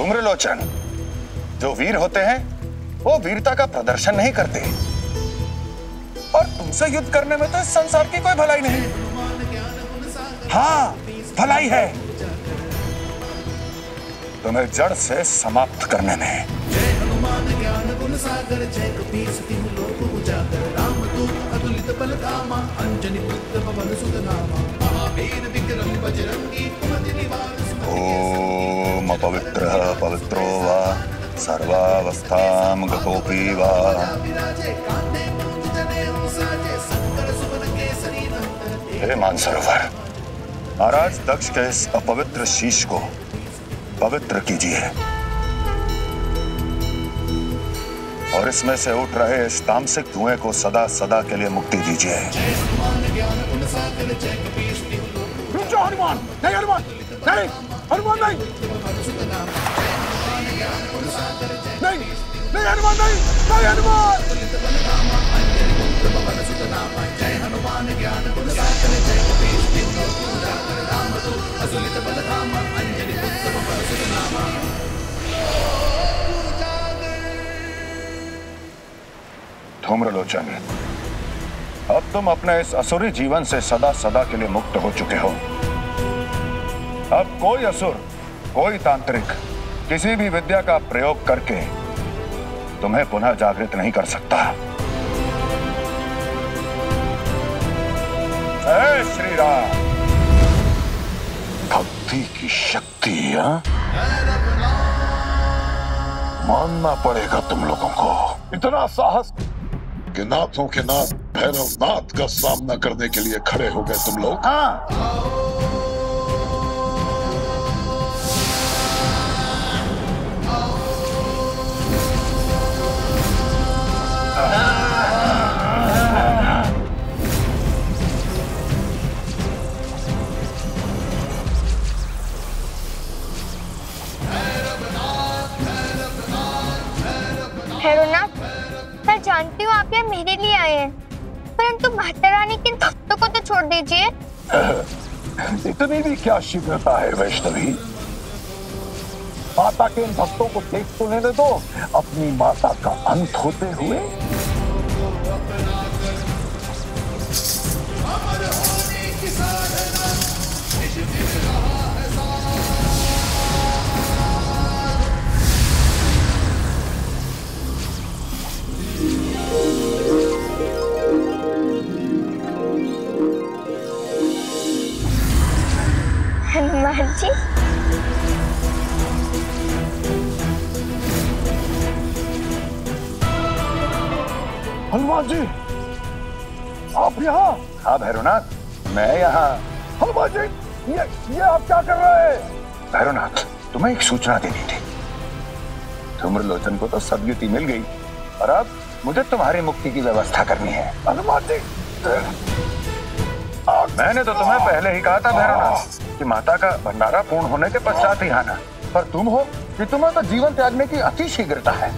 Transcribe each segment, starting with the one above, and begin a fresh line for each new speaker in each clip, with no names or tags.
धूम्रलोचन, जो वीर होते हैं वो वीरता का प्रदर्शन नहीं करते, और तुमसे युद्ध करने में तो इस संसार की कोई भलाई नहीं। हाँ, भलाई है तुम्हें जड़ से समाप्त करने में।
जय हनुमान ज्ञान गुण सागर, जय कपीस तिहु लोक उजागर, रामदूत अतुलित बल धामा, अंजनी पुत्र पवन सुत नामा, महावीर विक्रम बजरंगी, कुमति निवार सुमति के
ओम पवित्रः पवित्रो वा सर्वावस्थां गतोऽपि वा। हे मानसरोवर, महाराज दक्ष के इस अपवित्र शीश को पवित्र कीजिए और इसमें से उठ रहे इस तामसिक धुएं को सदा सदा के लिए मुक्ति दीजिए।
रुक जाओ हनुमान, नहीं हनुमान, नहीं हनुमान, नहीं नहीं नहीं हनुमान, नहीं नहीं हनुमान। जय हनुमान ज्ञान गुण सागर, जय कपीस तिहु लोक उजागर, रामदूत अतुलित बल धामा, अंजनी पुत्र पवन सुत नामा।
धूम्रलोचन, अब तुम अपने इस असुरी जीवन से सदा सदा के लिए मुक्त हो चुके हो। अब कोई असुर, कोई तांत्रिक किसी भी विद्या का प्रयोग करके तुम्हें पुनः जागृत नहीं कर सकता। जय श्री राम।
भक्ति की शक्ति, मानना पड़ेगा तुम लोगों को। इतना साहस कि नाथों के नाथ भैरवनाथ का सामना करने के लिए खड़े हो गए तुम लोग।
हाँ,
भैरवनाथ, मैं जानती हूँ आप यहाँ मेरे लिए आए हैं, परंतु माता रानी के भक्तों को तो छोड़ दीजिए।
इतनी भी क्या शीघ्रता है वैष्णवी? माता के इन भक्तों को देख तो लेने दो अपनी माता का अंत होते हुए।
हनुमान जी,
हनुमान जी, आप यहाँ?
हाँ भैरवनाथ, मैं यहाँ।
हनुमान जी, ये आप क्या कर रहे हैं?
भैरवनाथ, तुम्हें एक सूचना देनी थी। धूम्रलोचन को तो सद्गति मिल गई और अब मुझे तुम्हारी मुक्ति की व्यवस्था करनी है।
हनुमान जी,
मैंने तो तुम्हें पहले ही कहा था भैरवनाथ कि माता का भंडारा पूर्ण होने के पश्चात ही आना, पर तुम हो कि तुम्हें तो जीवन त्यागने की अति शीघ्रता है।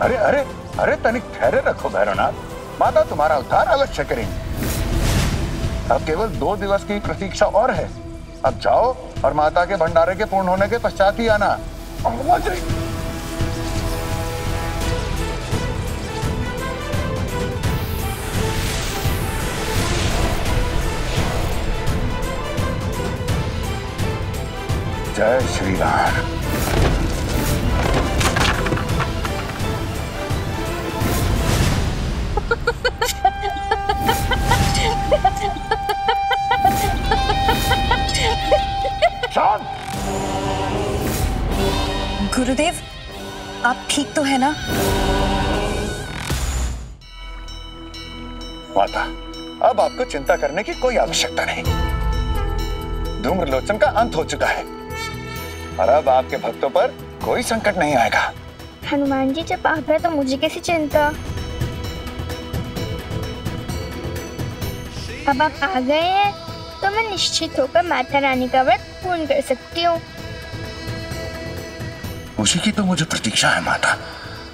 अरे अरे अरे, तनिक ठहरे रखो भैरवनाथ, माता तुम्हारा उद्धार अवश्य करेंगी। अब केवल 2 दिवस की प्रतीक्षा और है। अब जाओ और माता के भंडारे के पूर्ण होने के पश्चात ही आना। जय श्री राम।
शांत।
गुरुदेव, आप ठीक तो है ना?
माता, अब आपको चिंता करने की कोई आवश्यकता नहीं। धूम्रलोचन का अंत हो चुका है और अब आपके भक्तों पर कोई संकट नहीं आएगा।
हनुमान जी, जब आप हैं तो मुझे कैसी चिंता। अब आप आ गए हैं तो मैं निश्चित होकर माता रानी का व्रत पूर्ण कर सकती हूँ।
उसी की तो मुझे प्रतीक्षा है माता,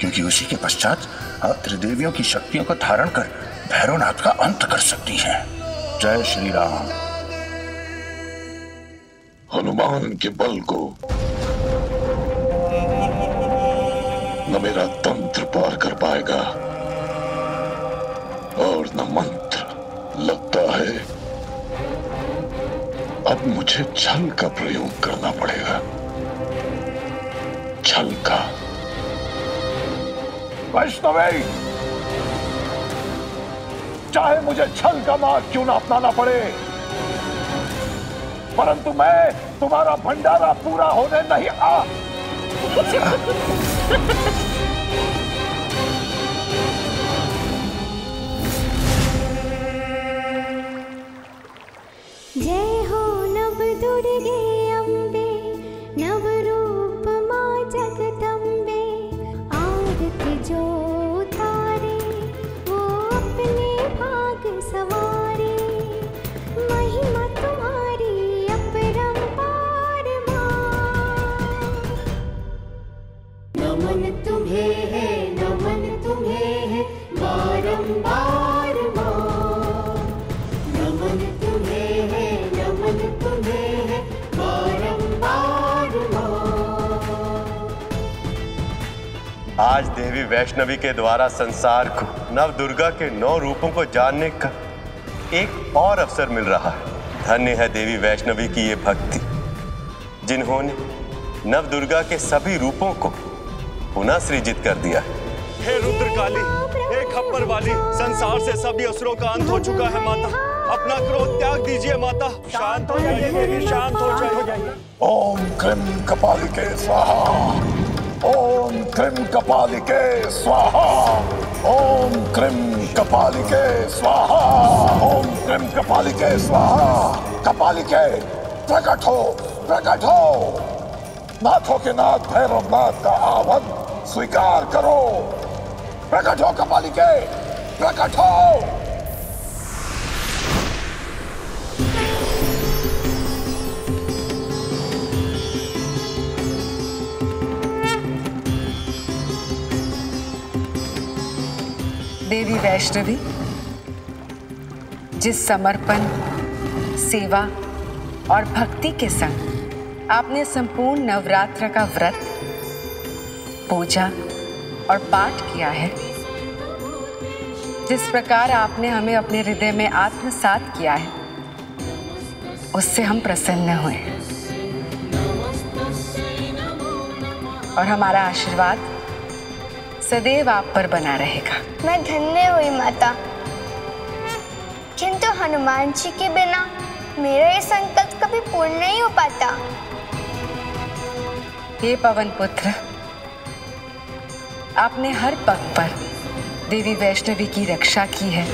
क्योंकि उसी के पश्चात आप त्रिदेवियों की शक्तियों को धारण कर भैरवनाथ का अंत कर सकती हैं। जय श्री राम।
हनुमान के बल को न मेरा तंत्र पार कर पाएगा और न मंत्र। लगता है अब मुझे छल का प्रयोग करना पड़ेगा। छल का।
वैष्णवी, चाहे मुझे छल का मार्ग क्यों ना अपनाना पड़े, परंतु मैं तुम्हारा भंडारा पूरा होने नहीं
जय हो नव दुर्गे अम्बे, नव रूप मां जगदम्बे। आरती जो उतारे वो अपने भाग सवारे। महिमा तुम्हारी अपरंपार मां। नमन तुम्हें है, नमन तुम्हें है बारंबार मां। नमन तुम्हें है, नमन तुम्हें है बारंबार मां।
आज देवी वैष्णवी के द्वारा संसार को नव दुर्गा के 9 रूपों को जानने का एक और अवसर मिल रहा है। धन्य है देवी वैष्णवी की ये भक्ति, जिन्होंने नव दुर्गा के सभी रूपों को पुनः सृजित कर दिया है।
हे रुद्रकाली, हे खप्पर वाली, संसार से सभी असुरों का अंत हो चुका है माता। अपना क्रोध त्याग दीजिए माता। शांत हो जाइए देवी, शांत हो जाइए।
ओम क्रीम कपालिके स्वाहा। ओम क्रीम कपालिके स्वाहा। ओम क्रीम कपालिके स्वाहा। ओम क्रीम कपालिके स्वाहा। कपालिके प्रकट हो, प्रकट हो। नाथों के नाथ भैरवनाथ का आह्वान स्वीकार करो। प्रकट हो कपालिके, प्रकट हो।
देवी वैष्णवी, जिस समर्पण, सेवा और भक्ति के संग आपने संपूर्ण नवरात्र का व्रत, पूजा और पाठ किया है, जिस प्रकार आपने हमें अपने हृदय में आत्मसात किया है, उससे हम प्रसन्न हुए और हमारा आशीर्वाद सदैव आप पर बना रहेगा।
मैं धन्य हुई माता, किंतु हनुमान जी के बिना मेरा ये संकल्प कभी पूर्ण नहीं हो पाता।
हे पवन पुत्र, आपने हर पग पर देवी वैष्णवी की रक्षा की है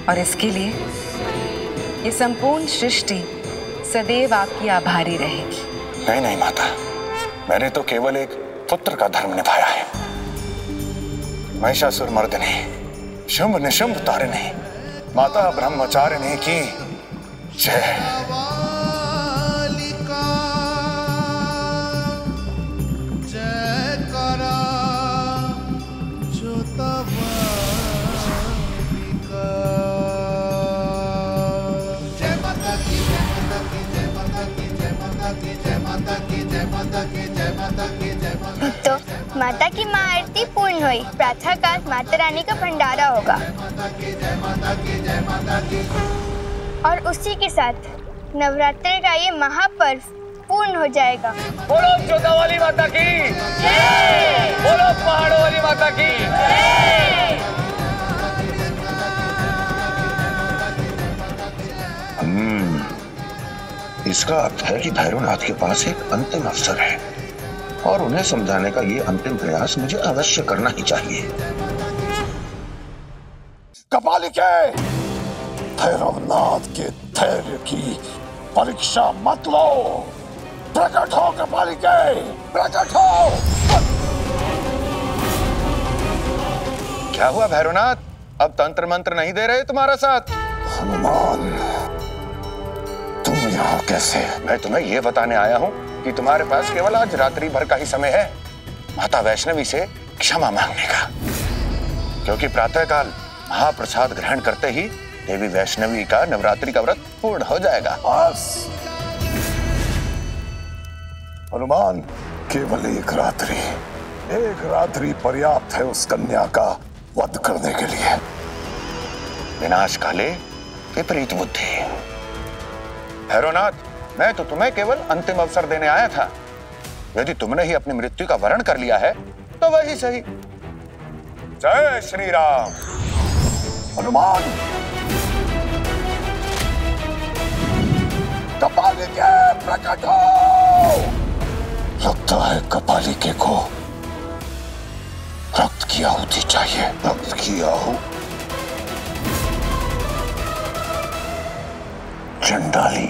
और इसके लिए ये संपूर्ण सृष्टि सदैव आपकी आभारी रहेगी।
नहीं नहीं माता, मैंने तो केवल एक पुत्र का धर्म निभाया है। महिषासुर मर्दने, शुंभ निशुंभ तारिणे, माता ब्रह्मचारिणी की जय।
तो माता की आरती पूर्ण हुई। प्रातः काल माता रानी का भंडारा होगा और उसी के साथ नवरात्रि का ये महापर्व पूर्ण हो जाएगा।
बोलो जोधा वाली माता की जय। बोलो पहाड़ों वाली माता की जय।
इसका अर्थ है कि भैरवनाथ के पास एक अंतिम अवसर है और उन्हें समझाने का ये अंतिम प्रयास मुझे अवश्य करना ही चाहिए।
कपालिके, भैरवनाथ के धैर्य की परीक्षा मत लो। प्रकट हो कपालिके, प्रकट हो।
क्या हुआ भैरवनाथ, अब तंत्र मंत्र नहीं दे रहे तुम्हारा साथ?
हनुमान, तुम यहाँ कैसे?
मैं तुम्हें यह बताने आया हूँ कि तुम्हारे पास केवल आज रात्रि भर का ही समय है माता वैष्णवी से क्षमा मांगने का, क्योंकि प्रातःकाल महाप्रसाद ग्रहण करते ही देवी वैष्णवी का नवरात्रि का व्रत पूर्ण हो जाएगा।
बस हनुमान, केवल एक रात्रि पर्याप्त है उस कन्या का वध करने के लिए।
विनाश काले विपरीत बुद्धि। भैरवनाथ, मैं तो तुम्हें केवल अंतिम अवसर देने आया था। यदि तुमने ही अपनी मृत्यु का वरण कर लिया है तो वही सही। जय श्री राम।
हनुमान, कपालिके प्रकट हो। लगता है कपालिके को रक्त की आहुति चाहिए। रक्त की आहुति। चंडाली,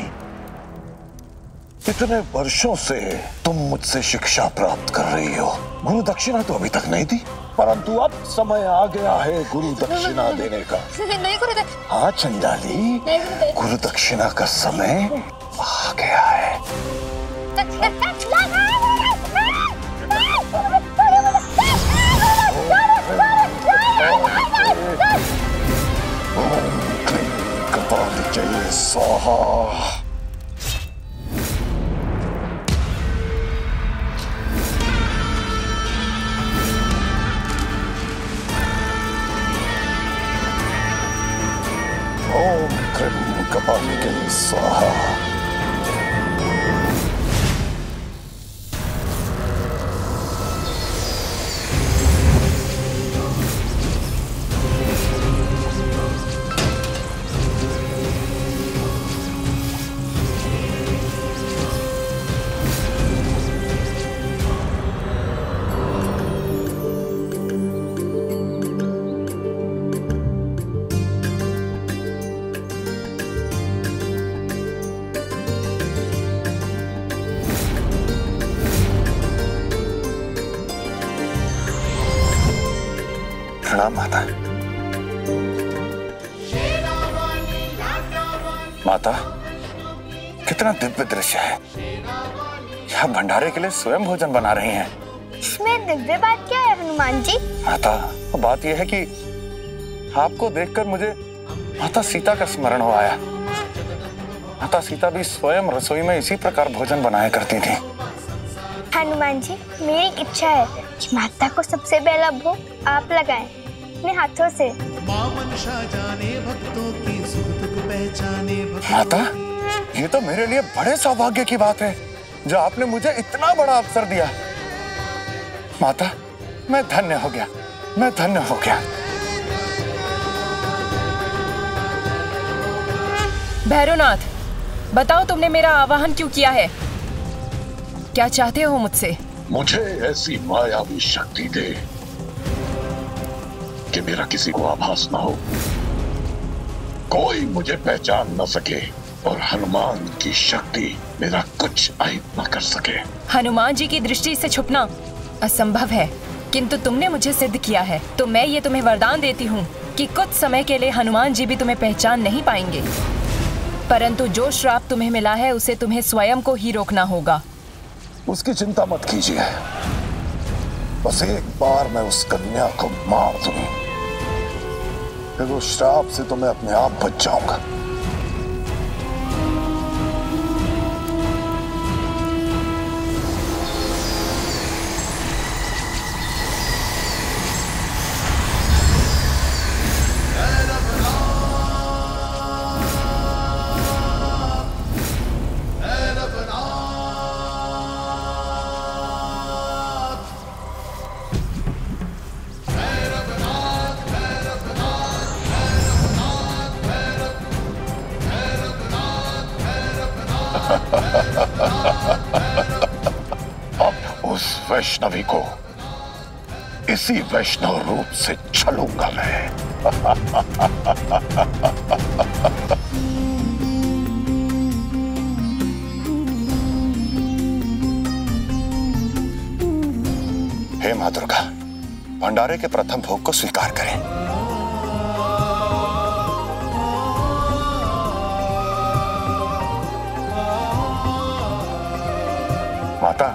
इतने वर्षों से तुम मुझसे शिक्षा प्राप्त कर रही हो। गुरु दक्षिणा तो अभी तक नहीं दी, परंतु अब समय आ गया है गुरु दक्षिणा देने का।
नहीं गुरुदेव।
हाँ चंडाली, गुरु दक्षिणा का समय आ गया है। ओम क्लीं कपालिके स्वाहा। ओम क्लीं कपालिके स्वाहा। प्रणाम माता। माता, कितना दिव्य दृश्य है। यह भंडारे के लिए स्वयं भोजन बना रही हैं।
इसमें दिव्य बात क्या है हनुमान जी?
माता, बात यह है कि आपको देखकर मुझे माता सीता का स्मरण हो आया। माता सीता भी स्वयं रसोई में इसी प्रकार भोजन बनाया करती थी।
हनुमान जी, मेरी इच्छा है कि माता को सबसे पहला भोग आप लगाएं अपने हाथों से।
मां मनसा जाने भक्तों की सुख दुख पहचाने।
माता, ये तो मेरे लिए बड़े सौभाग्य की बात है जो आपने मुझे इतना बड़ा अवसर दिया। माता, मैं धन्य हो गया, मैं धन्य हो गया।
भैरवनाथ, बताओ तुमने मेरा आवाहन क्यों किया है? क्या चाहते हो मुझसे?
मुझे ऐसी मायावी शक्ति दे कि मेरा किसी को आभास न हो, कोई मुझे पहचान न सके और हनुमान की शक्ति मेरा कुछ अहित न कर सके।
हनुमान जी की दृष्टि से छुपना असंभव है, किंतु तुमने मुझे सिद्ध किया है, तो मैं ये तुम्हें वरदान देती हूँ कि कुछ समय के लिए हनुमान जी भी तुम्हें पहचान नहीं पाएंगे, परंतु जो श्राप तुम्हें मिला है उसे तुम्हें स्वयं को ही रोकना होगा।
उसकी चिंता मत कीजिए, बस एक बार मैं उस कन्या को मार दूं, फिर उस श्राप से तो मैं अपने आप बच जाऊंगा। अब उस वैष्णवी को इसी वैष्णव रूप से छलूंगा मैं। हे मां दुर्गा, भंडारे के प्रथम भोग को स्वीकार करें। माता,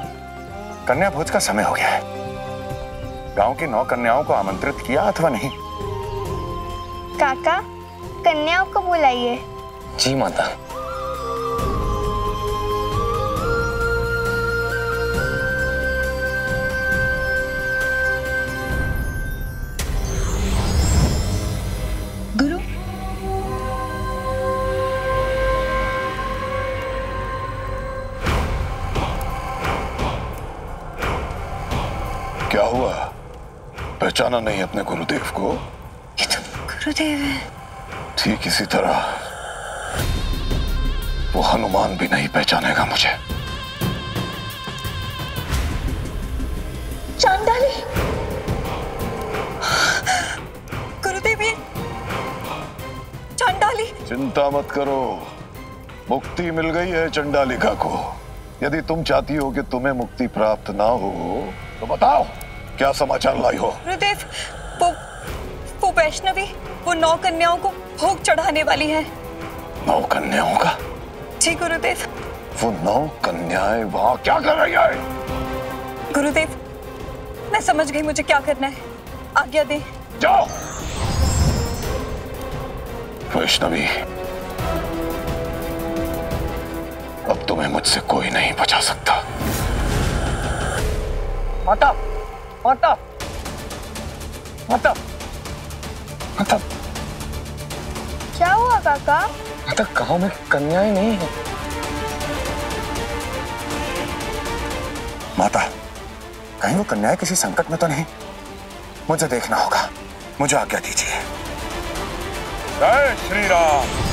कन्या भोज का समय हो गया है। गांव की 9 कन्याओं को आमंत्रित किया अथवा नहीं?
काका, कन्याओं को बुलाइए।
जी माता।
गुरु,
क्या हुआ? पहचाना नहीं अपने गुरुदेव को?
ये तो गुरुदेव है।
ठीक इसी तरह वो हनुमान भी नहीं पहचानेगा मुझे।
चांडाली, गुरुदेव ये चांडाली।
चिंता मत करो, मुक्ति मिल गई है चंडालिका को। यदि तुम चाहती हो कि तुम्हें मुक्ति प्राप्त ना हो तो बताओ क्या समाचार लाई हो?
गुरुदेव, वो वैष्णवी वो 9 कन्याओं को भोग चढ़ाने वाली है।
9 कन्याओं का?
जी गुरुदेव।
वो 9 कन्याएं वहां क्या कर रही है?
गुरुदेव, मैं समझ गई मुझे क्या करना है, आज्ञा दें।
जाओ। वैष्णवी, अब तुम्हें मुझसे कोई नहीं बचा सकता।
माता, माता, माता, माता,
क्या हुआ काका?
माता गांव में कन्याएं नहीं है।
माता, कहीं वो कन्याएं किसी संकट में तो नहीं? मुझे देखना होगा, मुझे आज्ञा दीजिए। जय श्री राम।